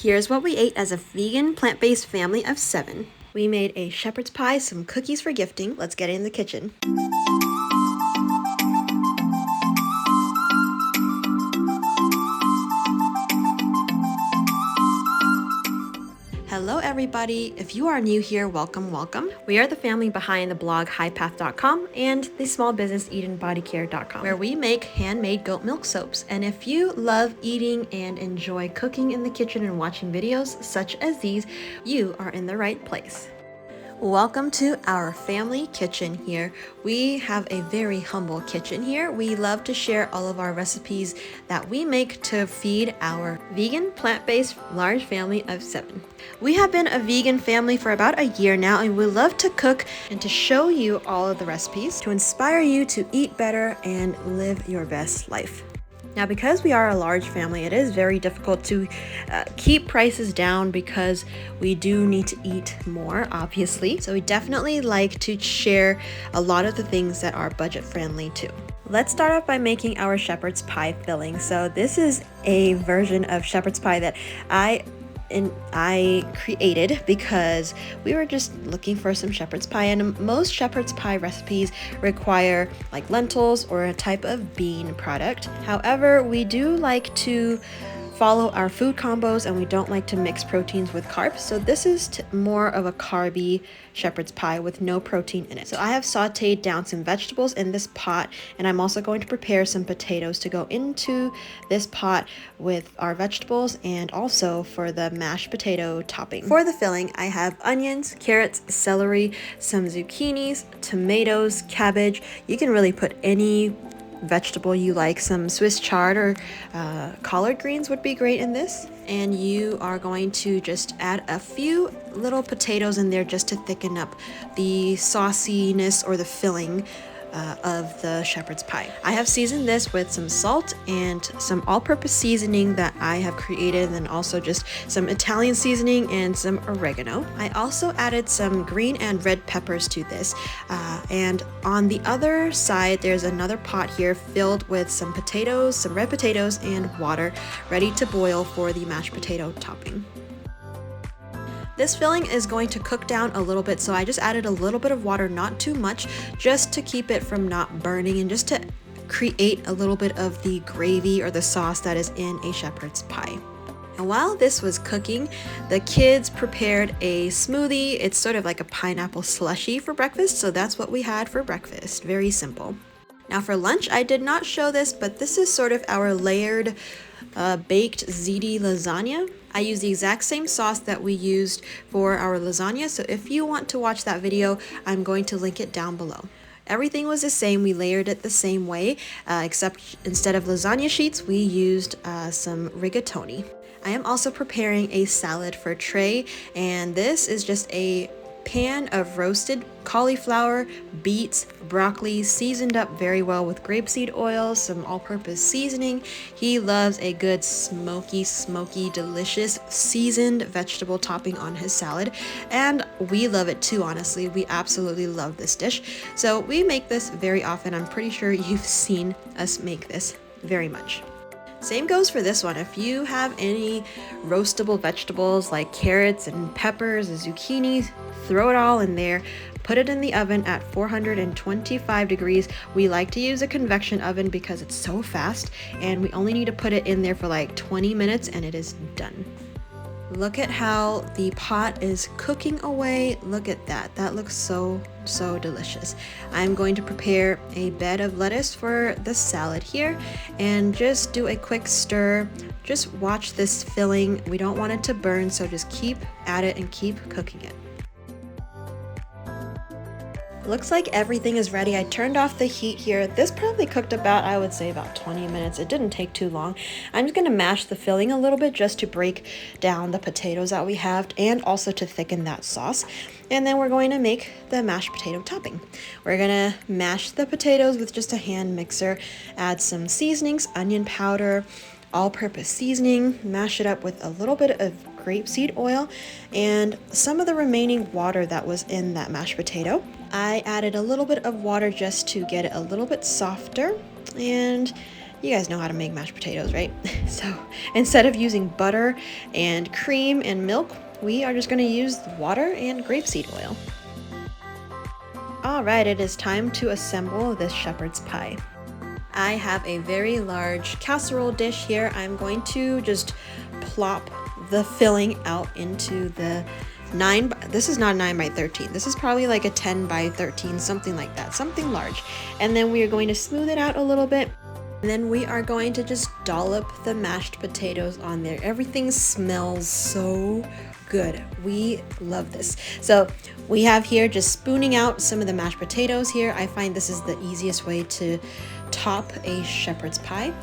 Here's what we ate as a vegan, plant-based family of 7. We made a shepherd's pie, some cookies for gifting. Let's get in the kitchen. Hello everybody, if you are new here, welcome. We are the family behind the blog highpath.com and the small business EdenBodyCare.com, where we make handmade goat milk soaps. And if you love eating and enjoy cooking in the kitchen and watching videos such as these, you are in the right place. Welcome to our family kitchen here. We have a very humble kitchen here. We love to share all of our recipes that we make to feed our vegan, plant-based, large family of 7. We have been a vegan family for about a year now, and we love to cook and to show you all of the recipes to inspire you to eat better and live your best life. Now, because we are a large family, it is very difficult to keep prices down because we do need to eat more, obviously. So we definitely like to share a lot of the things that are budget friendly too. Let's start off by making our shepherd's pie filling. So this is a version of shepherd's pie that I created because we were just looking for some shepherd's pie, and most shepherd's pie recipes require like lentils or a type of bean product. However, we do like to follow our food combos and we don't like to mix proteins with carbs, so this is more of a carby shepherd's pie with no protein in it. So I have sauteed down some vegetables in this pot, and I'm also going to prepare some potatoes to go into this pot with our vegetables and also for the mashed potato topping. For the filling, I have onions, carrots, celery, some zucchinis, tomatoes, cabbage. You can really put any vegetable you like. Some Swiss chard or collard greens would be great in this. And you are going to just add a few little potatoes in there just to thicken up the sauciness or the filling of the shepherd's pie. I have seasoned this with some salt and some all-purpose seasoning that I have created, and then also just some Italian seasoning and some oregano. I also added some green and red peppers to this, and on the other side there's another pot here filled with some potatoes, some red potatoes, and water ready to boil for the mashed potato topping. This filling is going to cook down a little bit, so I just added a little bit of water, not too much, just to keep it from not burning and just to create a little bit of the gravy or the sauce that is in a shepherd's pie. And while this was cooking, the kids prepared a smoothie. It's sort of like a pineapple slushy for breakfast, so that's what we had for breakfast. Very simple. Now for lunch, I did not show this, but this is sort of our layered baked ziti lasagna. I use the exact same sauce that we used for our lasagna, so if you want to watch that video, I'm going to link it down below. Everything was the same. We layered it the same way, except instead of lasagna sheets, we used some rigatoni. I am also preparing a salad for Trey, and this is just a pan of roasted cauliflower, beets, broccoli, seasoned up very well with grapeseed oil, some all-purpose seasoning. He loves a good smoky, delicious seasoned vegetable topping on his salad, and we love it too, honestly. We absolutely love this dish. So we make this very often. I'm pretty sure you've seen us make this very much. Same goes for this one. If you have any roastable vegetables like carrots and peppers and zucchini, throw it all in there. Put it in the oven at 425 degrees. We like to use a convection oven because it's so fast, and we only need to put it in there for like 20 minutes and it is done. Look at how the pot is cooking away. Look at that. That looks so delicious. I'm going to prepare a bed of lettuce for the salad here and just do a quick stir. Just watch this filling. We don't want it to burn, so just keep at it and keep cooking it. Looks like everything is ready. I turned off the heat here. This probably cooked about, I would say, about 20 minutes. It didn't take too long. I'm just going to mash the filling a little bit just to break down the potatoes that we have and also to thicken that sauce. And then we're going to make the mashed potato topping. We're going to mash the potatoes with just a hand mixer, add some seasonings, onion powder, all-purpose seasoning, mash it up with a little bit of grapeseed oil and some of the remaining water that was in that mashed potato. I added a little bit of water just to get it a little bit softer, and You guys know how to make mashed potatoes, right? So instead of using butter and cream and milk, we are just going to use water and grapeseed oil. All right, it is time to assemble this shepherd's pie. I have a very large casserole dish here. I'm going to just plop the filling out into the this is not 9 by 13. This is probably like a 10 by 13, something like that, something large. And then we are going to smooth it out a little bit. And then we are going to just dollop the mashed potatoes on there. Everything smells so good. We love this. So we have here just spooning out some of the mashed potatoes here. I find this is the easiest way to top a shepherd's pie.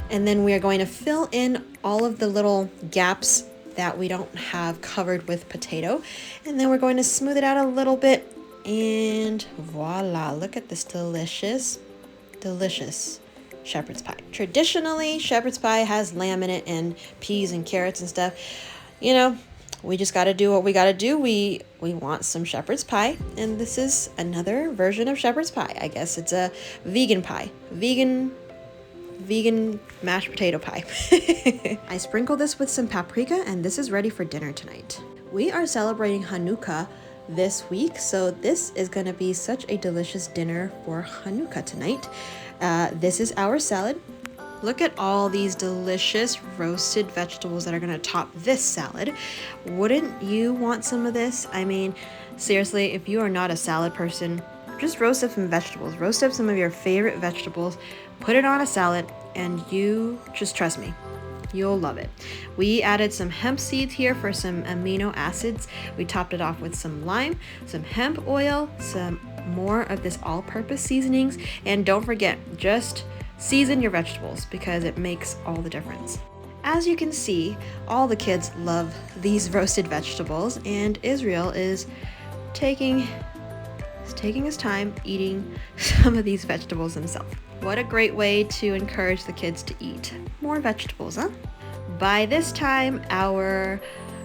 And then we are going to fill in all of the little gaps that we don't have covered with potato. And then we're going to smooth it out a little bit. And voila, look at this delicious, delicious shepherd's pie. Traditionally, shepherd's pie has lamb in it and peas and carrots and stuff. You know, we just got to do what we got to do. We want some shepherd's pie, and this is another version of shepherd's pie. I guess it's a vegan pie. Vegan mashed potato pie. I sprinkle this with some paprika, and this is ready for dinner tonight. We are celebrating Hanukkah this week, so this is going to be such a delicious dinner for Hanukkah tonight. This is our salad. Look at all these delicious roasted vegetables that are going to top this salad. Wouldn't you want some of this? I mean, seriously, if you are not a salad person, just roast up some vegetables. Roast up some of your favorite vegetables, put it on a salad, and you just trust me, you'll love it. We added some hemp seeds here for some amino acids. We topped it off with some lime, some hemp oil, some more of this all-purpose seasonings, and don't forget, just season your vegetables because it makes all the difference. As you can see, all the kids love these roasted vegetables, and Israel is taking his time eating some of these vegetables himself. What a great way to encourage the kids to eat more vegetables, huh? By this time, our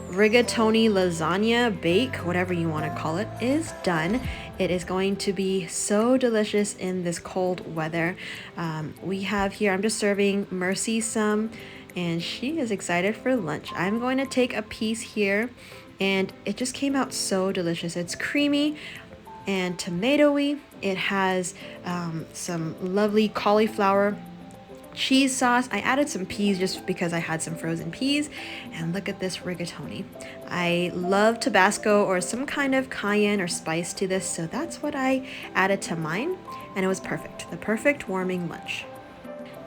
rigatoni lasagna bake, whatever you want to call it, is done. It is going to be so delicious in this cold weather. We have here, I'm just serving Mercy some, and she is excited for lunch. I'm going to take a piece here, and it just came out so delicious. It's creamy and tomatoey. It has some lovely cauliflower cheese sauce. I added some peas just because I had some frozen peas, and look at this rigatoni. I love Tabasco or some kind of cayenne or spice to this, so that's what I added to mine, and it was perfect. The perfect warming lunch.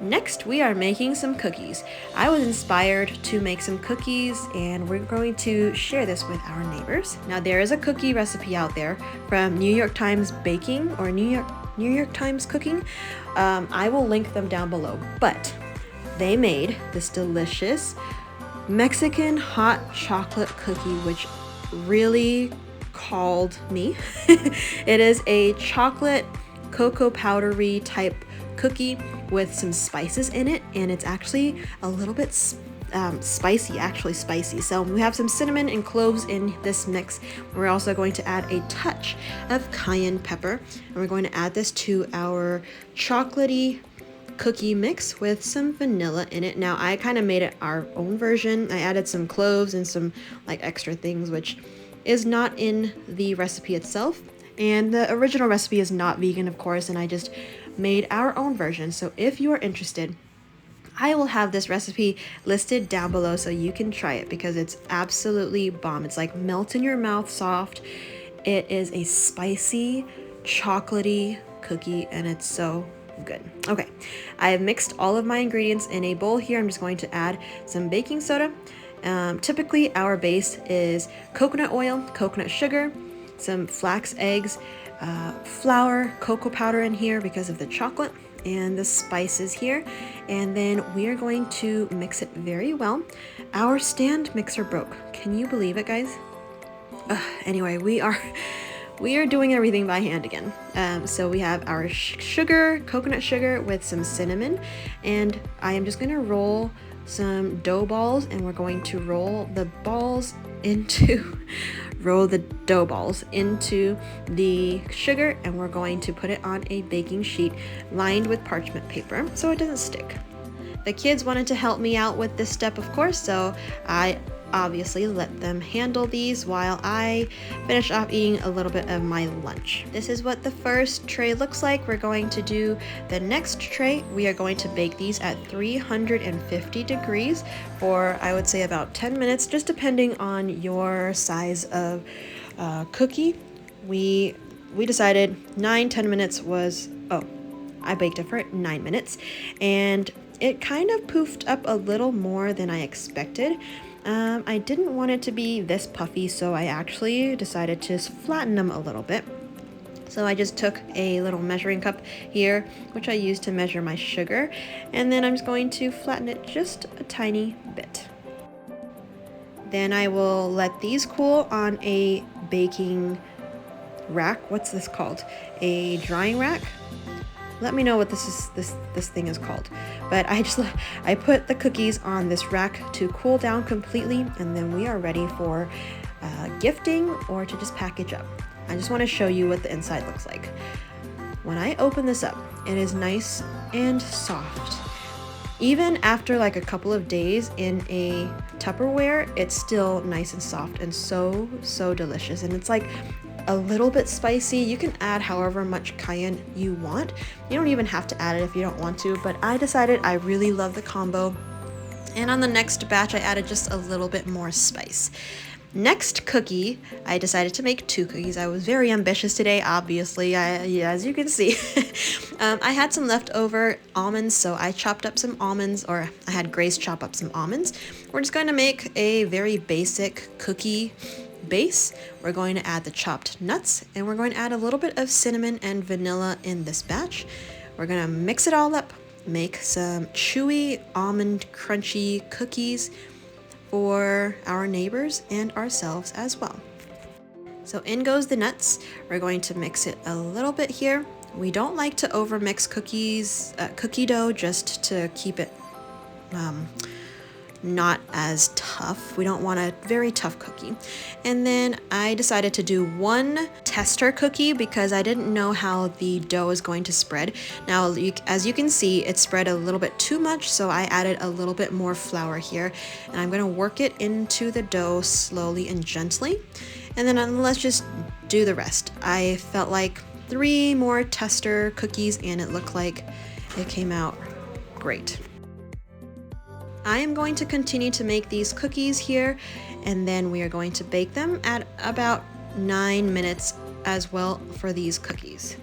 Next, we are making some cookies. I was inspired to make some cookies, and we're going to share this with our neighbors. Now, there is a cookie recipe out there from New York Times Baking or New York Times Cooking. I will link them down below, but they made this delicious Mexican hot chocolate cookie, which really called me. It is a chocolate cocoa powdery type cookie with some spices in it, and it's actually a little bit spicy. So we have some cinnamon and cloves in this mix. We're also going to add a touch of cayenne pepper, and we're going to add this to our chocolatey cookie mix with some vanilla in it. Now, I kind of made it our own version. I added some cloves and some like extra things, which is not in the recipe itself, and the original recipe is not vegan, of course, and I just made our own version. So if you are interested, I will have this recipe listed down below so you can try it, because it's absolutely bomb. It's like melt in your mouth soft. It is a spicy, chocolatey cookie, and it's so good. Okay, I have mixed all of my ingredients in a bowl here. I'm just going to add some baking soda. Typically, our base is coconut oil, coconut sugar, some flax eggs, flour, cocoa powder in here because of the chocolate, and the spices here. And then we are going to mix it very well. Our stand mixer broke. Can you believe it, guys? Anyway, we are doing everything by hand again. So we have our sugar, coconut sugar with some cinnamon, and I am just gonna roll some dough balls, and we're going to roll the dough balls into the sugar, and we're going to put it on a baking sheet lined with parchment paper so it doesn't stick. The kids wanted to help me out with this step, of course, so I obviously let them handle these while I finish off eating a little bit of my lunch. This is what the first tray looks like. We're going to do the next tray. We are going to bake these at 350 degrees for, I would say, about 10 minutes, just depending on your size of cookie. We decided 9-10 minutes was, I baked it for 9 minutes, and it kind of poofed up a little more than I expected. I didn't want it to be this puffy, so I actually decided to flatten them a little bit. So I just took a little measuring cup here, which I used to measure my sugar, and then I'm just going to flatten it just a tiny bit. Then I will let these cool on a baking rack. What's this called? A drying rack? Let me know what this thing is called. But I put the cookies on this rack to cool down completely, and then we are ready for gifting or to just package up. I just want to show you what the inside looks like. When I open this up, it is nice and soft. Even after like a couple of days in a Tupperware, it's still nice and soft and so delicious. And it's like a little bit spicy. You can add however much cayenne you want. You don't even have to add it if you don't want to, but I decided I really love the combo. And on the next batch, I added just a little bit more spice. Next cookie, I decided to make 2 cookies. I was very ambitious today, obviously, as you can see. I had some leftover almonds, so I chopped up some almonds, or I had Grace chop up some almonds. We're just going to make a very basic cookie base. We're going to add the chopped nuts, and we're going to add a little bit of cinnamon and vanilla in this batch. We're going to mix it all up, make some chewy almond crunchy cookies for our neighbors and ourselves as well. So in goes the nuts. We're going to mix it a little bit here. We don't like to over mix cookie dough, just to keep it not as tough. We don't want a very tough cookie. And then I decided to do 1 tester cookie because I didn't know how the dough is going to spread. Now, as you can see, it spread a little bit too much, so I added a little bit more flour here, and I'm going to work it into the dough slowly and gently. And then let's just do the rest. I felt like 3 more tester cookies, and it looked like it came out great. I am going to continue to make these cookies here, and then we are going to bake them at about 9 minutes as well for these cookies.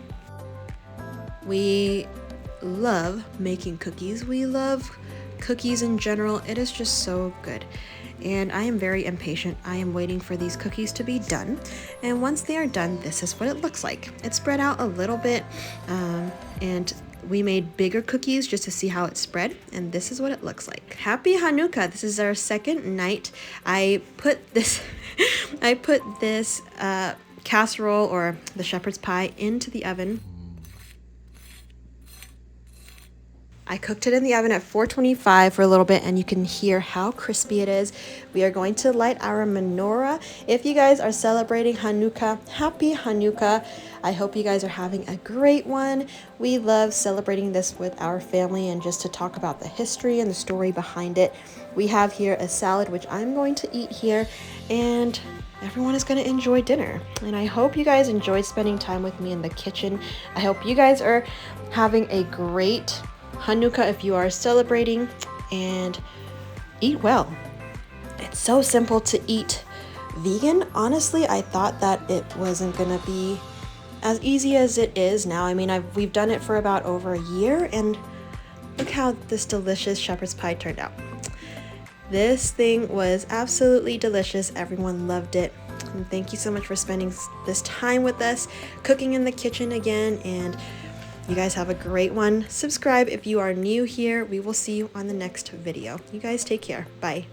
We love making cookies. We love cookies in general. It is just so good. And I am very impatient. I am waiting for these cookies to be done. And once they are done, this is what it looks like. It's spread out a little bit, and we made bigger cookies just to see how it spread, and this is what it looks like. Happy Hanukkah! This is our second night. I put this casserole, or the shepherd's pie, into the oven. I cooked it in the oven at 425 for a little bit, and you can hear how crispy it is. We are going to light our menorah. If you guys are celebrating Hanukkah, happy Hanukkah. I hope you guys are having a great one. We love celebrating this with our family, and just to talk about the history and the story behind it. We have here a salad, which I'm going to eat here, and everyone is going to enjoy dinner. And I hope you guys enjoyed spending time with me in the kitchen. I hope you guys are having a great Hanukkah if you are celebrating, and eat well. It's so simple to eat vegan. Honestly, I thought that it wasn't gonna be as easy as it is now. I mean, we've done it for about over a year, and look how this delicious shepherd's pie turned out. This thing was absolutely delicious. Everyone loved it. And thank you so much for spending this time with us, cooking in the kitchen again, and you guys have a great one. Subscribe if you are new here. We will see you on the next video. You guys take care. Bye.